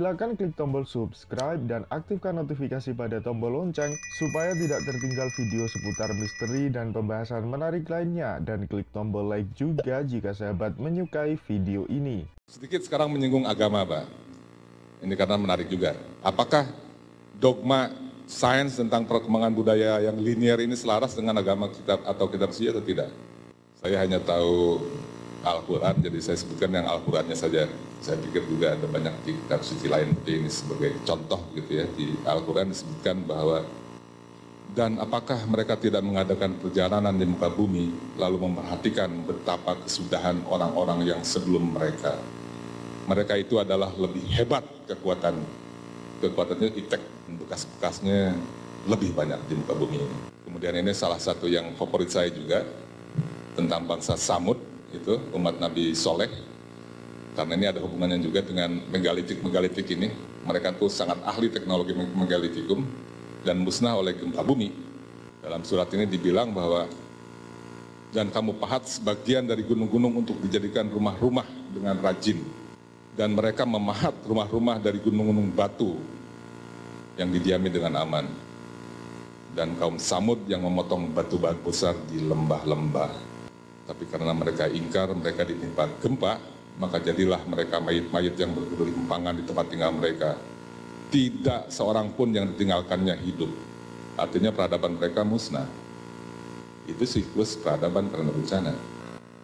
Silakan klik tombol subscribe dan aktifkan notifikasi pada tombol lonceng supaya tidak tertinggal video seputar misteri dan pembahasan menarik lainnya, dan klik tombol like juga jika sahabat menyukai video ini. Sedikit sekarang menyinggung agama, Pak. Ini karena menarik juga. Apakah dogma sains tentang perkembangan budaya yang linear ini selaras dengan agama kita atau kitab suci atau tidak? Saya hanya tahu Al-Quran, jadi saya sebutkan yang Al-Qurannya saja. Saya pikir juga ada banyak kitab suci lain, tapi ini sebagai contoh gitu ya. Di Al-Quran disebutkan bahwa, dan apakah mereka tidak mengadakan perjalanan di muka bumi, lalu memperhatikan betapa kesudahan orang-orang yang sebelum mereka. Mereka itu adalah lebih hebat kekuatannya iptek, bekas-bekasnya lebih banyak di muka bumi ini. Kemudian ini salah satu yang favorit saya juga, tentang bangsa Samud, itu umat Nabi Soleh, karena ini ada hubungannya juga dengan megalitik ini. Mereka tuh sangat ahli teknologi megalitikum dan musnah oleh gempa bumi. Dalam surat ini dibilang bahwa, dan kamu pahat sebagian dari gunung-gunung untuk dijadikan rumah-rumah dengan rajin, dan mereka memahat rumah-rumah dari gunung-gunung batu yang didiami dengan aman, dan kaum Samud yang memotong batu-batu besar di lembah-lembah. Tapi karena mereka ingkar, mereka ditimpa gempa, maka jadilah mereka mayit-mayit yang bergelimpangan di tempat tinggal mereka. Tidak seorang pun yang ditinggalkannya hidup. Artinya peradaban mereka musnah. Itu siklus peradaban karena bencana.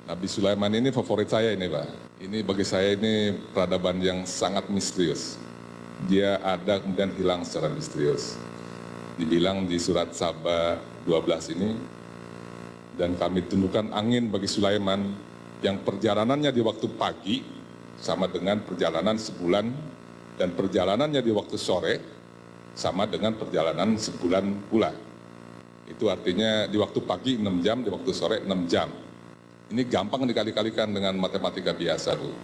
Nabi Sulaiman ini favorit saya ini, Pak. Ini bagi saya ini peradaban yang sangat misterius. Dia ada kemudian hilang secara misterius. Dibilang di surat Saba 12 ini, dan kami tundukkan angin bagi Sulaiman yang perjalanannya di waktu pagi sama dengan perjalanan sebulan, dan perjalanannya di waktu sore sama dengan perjalanan sebulan pula. Itu artinya di waktu pagi 6 jam, di waktu sore 6 jam. Ini gampang dikali-kalikan dengan matematika biasa, Bu.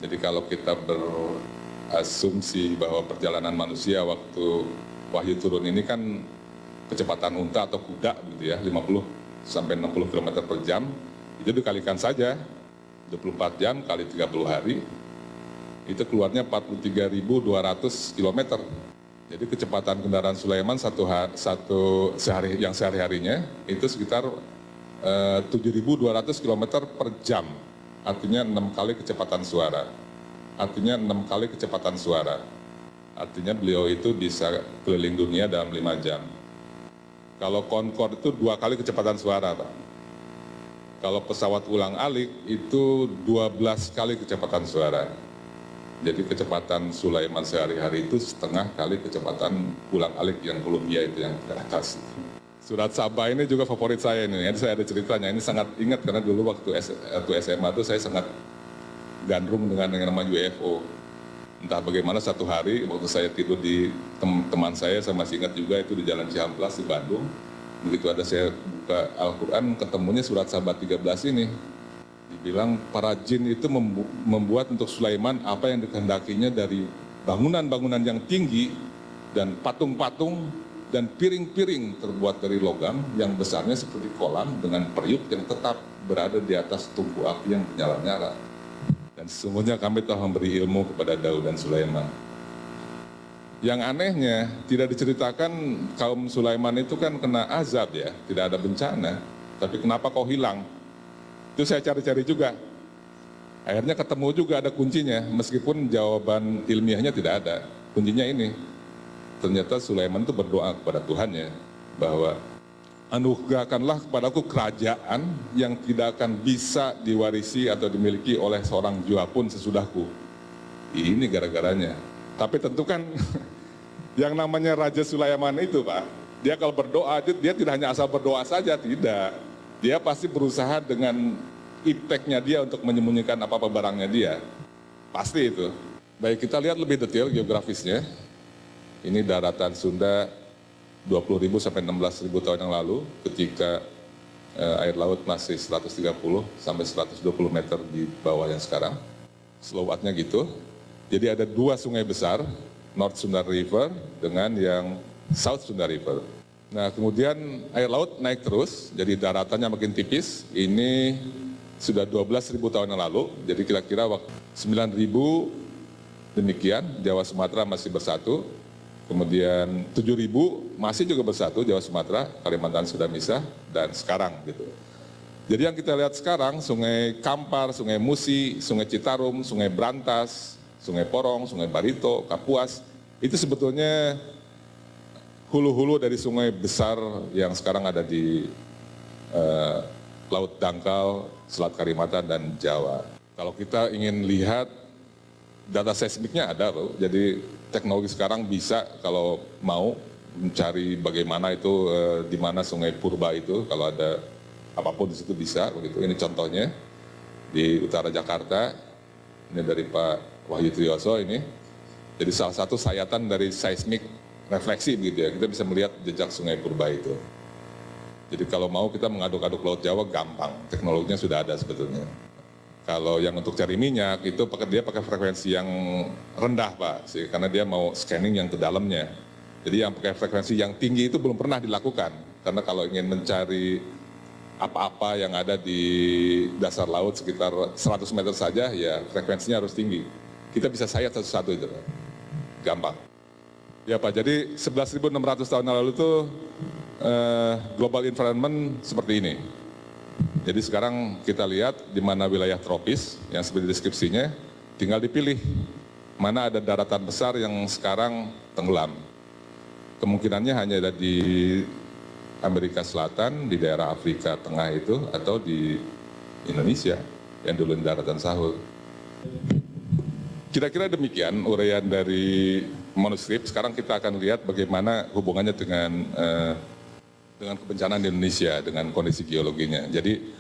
Jadi kalau kita berasumsi bahwa perjalanan manusia waktu wahyu turun ini kan kecepatan unta atau kuda gitu ya, 50 sampai 60 km per jam, itu dikalikan saja 24 jam kali 30 hari, itu keluarnya 43.200 km. Jadi kecepatan kendaraan Sulaiman sehari-harinya itu sekitar 7.200 km per jam, artinya 6 kali kecepatan suara. Artinya beliau itu bisa keliling dunia dalam 5 jam. Kalau Concorde itu 2 kali kecepatan suara, Pak. Kalau pesawat ulang-alik itu 12 kali kecepatan suara. Jadi kecepatan Sulaiman sehari-hari itu setengah kali kecepatan ulang-alik yang Columbia itu yang ke atas. Surat Saba ini juga favorit saya ini. Ini saya ada ceritanya. Ini sangat ingat karena dulu waktu SMA itu saya sangat gandrung dengan yang namanya UFO. Entah bagaimana satu hari waktu saya tidur di teman saya masih ingat juga, itu di Jalan Cihamplas di Bandung. Begitu ada saya buka Al-Quran, ketemunya surat Saba 13 ini. Dibilang para jin itu membuat untuk Sulaiman apa yang dikehendakinya dari bangunan-bangunan yang tinggi dan patung-patung dan piring-piring terbuat dari logam yang besarnya seperti kolam dengan periuk yang tetap berada di atas tungku api yang menyala-nyala. Dan sesungguhnya kami telah memberi ilmu kepada Daud dan Sulaiman. Yang anehnya tidak diceritakan kaum Sulaiman itu kan kena azab ya, tidak ada bencana. Tapi kenapa kau hilang? Itu saya cari-cari juga. Akhirnya ketemu juga ada kuncinya, meskipun jawaban ilmiahnya tidak ada. Kuncinya ini, ternyata Sulaiman itu berdoa kepada Tuhannya bahwa anugerahkanlah kepadaku kerajaan yang tidak akan bisa diwarisi atau dimiliki oleh seorang jua pun sesudahku. Ini gara-garanya. Tapi tentu kan yang namanya Raja Sulaiman itu, Pak, dia kalau berdoa, dia tidak hanya asal berdoa saja, tidak. Dia pasti berusaha dengan ipteknya dia untuk menyembunyikan apa-apa barangnya dia. Pasti itu. Baik, kita lihat lebih detail geografisnya. Ini daratan Sunda 20.000 sampai 16.000 tahun yang lalu, ketika air laut masih 130 sampai 120 meter di bawah yang sekarang. Slow watt-nya gitu. Jadi ada 2 sungai besar, North Sunda River dengan yang South Sunda River. Nah, kemudian air laut naik terus, jadi daratannya makin tipis. Ini sudah 12.000 tahun yang lalu, jadi kira-kira 9.500 demikian, Jawa Sumatera masih bersatu. Kemudian 7.000 masih juga bersatu, Jawa Sumatera, Kalimantan sudah misah, dan sekarang gitu. Jadi yang kita lihat sekarang, Sungai Kampar, Sungai Musi, Sungai Citarum, Sungai Brantas, Sungai Porong, Sungai Barito, Kapuas, itu sebetulnya hulu-hulu dari sungai besar yang sekarang ada di Laut Dangkal, Selat Kalimantan, dan Jawa. Kalau kita ingin lihat data seismiknya ada loh, jadi teknologi sekarang bisa kalau mau mencari bagaimana itu di mana Sungai Purba itu, kalau ada apapun di situ bisa begitu. Ini contohnya di utara Jakarta, ini dari Pak Wahyu Trioso ini. Jadi salah satu sayatan dari seismik refleksi begitu ya, kita bisa melihat jejak Sungai Purba itu. Jadi kalau mau kita mengaduk-aduk Laut Jawa gampang, teknologinya sudah ada sebetulnya. Kalau yang untuk cari minyak itu dia pakai frekuensi yang rendah Pak, sih, karena dia mau scanning yang ke dalamnya. Jadi yang pakai frekuensi yang tinggi itu belum pernah dilakukan, karena kalau ingin mencari apa-apa yang ada di dasar laut sekitar 100 meter saja, ya frekuensinya harus tinggi. Kita bisa sayat satu-satu itu, Pak. Gampang. Ya Pak, jadi 11.600 tahun yang lalu itu global environment seperti ini. Jadi sekarang kita lihat di mana wilayah tropis yang seperti deskripsinya, tinggal dipilih mana ada daratan besar yang sekarang tenggelam. Kemungkinannya hanya ada di Amerika Selatan, di daerah Afrika Tengah itu, atau di Indonesia yang dulu daratan Sahul. Kira-kira demikian uraian dari manuskrip. Sekarang kita akan lihat bagaimana hubungannya dengan kebencanaan di Indonesia, dengan kondisi geologinya. Jadi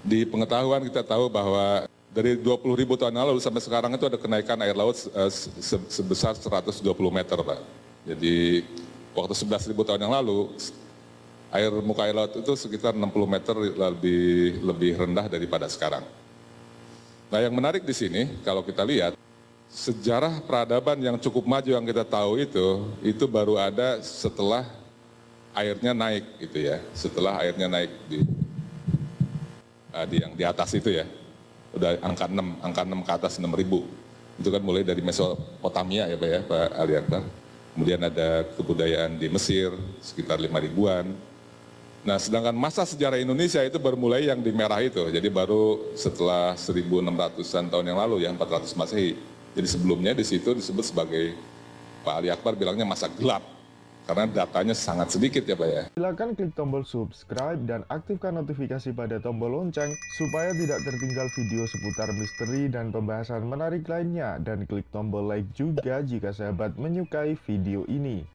di pengetahuan kita tahu bahwa dari 20.000 tahun lalu sampai sekarang itu ada kenaikan air laut sebesar 120 meter Pak. Jadi waktu 11.000 tahun yang lalu muka air laut itu sekitar 60 meter lebih rendah daripada sekarang. Nah yang menarik di sini kalau kita lihat sejarah peradaban yang cukup maju yang kita tahu itu baru ada setelah airnya naik gitu ya, setelah airnya naik yang di atas itu ya, udah angka 6 ke atas 6.000. Itu kan mulai dari Mesopotamia ya Pak ya, Pak Ali Akbar. Kemudian ada kebudayaan di Mesir sekitar 5.000-an. Nah sedangkan masa sejarah Indonesia itu baru mulai yang di merah itu, jadi baru setelah 1.600-an tahun yang lalu ya, 400 Masehi. Jadi sebelumnya di situ disebut sebagai, Pak Ali Akbar bilangnya masa gelap. Karena datanya sangat sedikit ya Pak ya. Silakan klik tombol subscribe dan aktifkan notifikasi pada tombol lonceng supaya tidak tertinggal video seputar misteri dan pembahasan menarik lainnya. Dan klik tombol like juga jika sahabat menyukai video ini.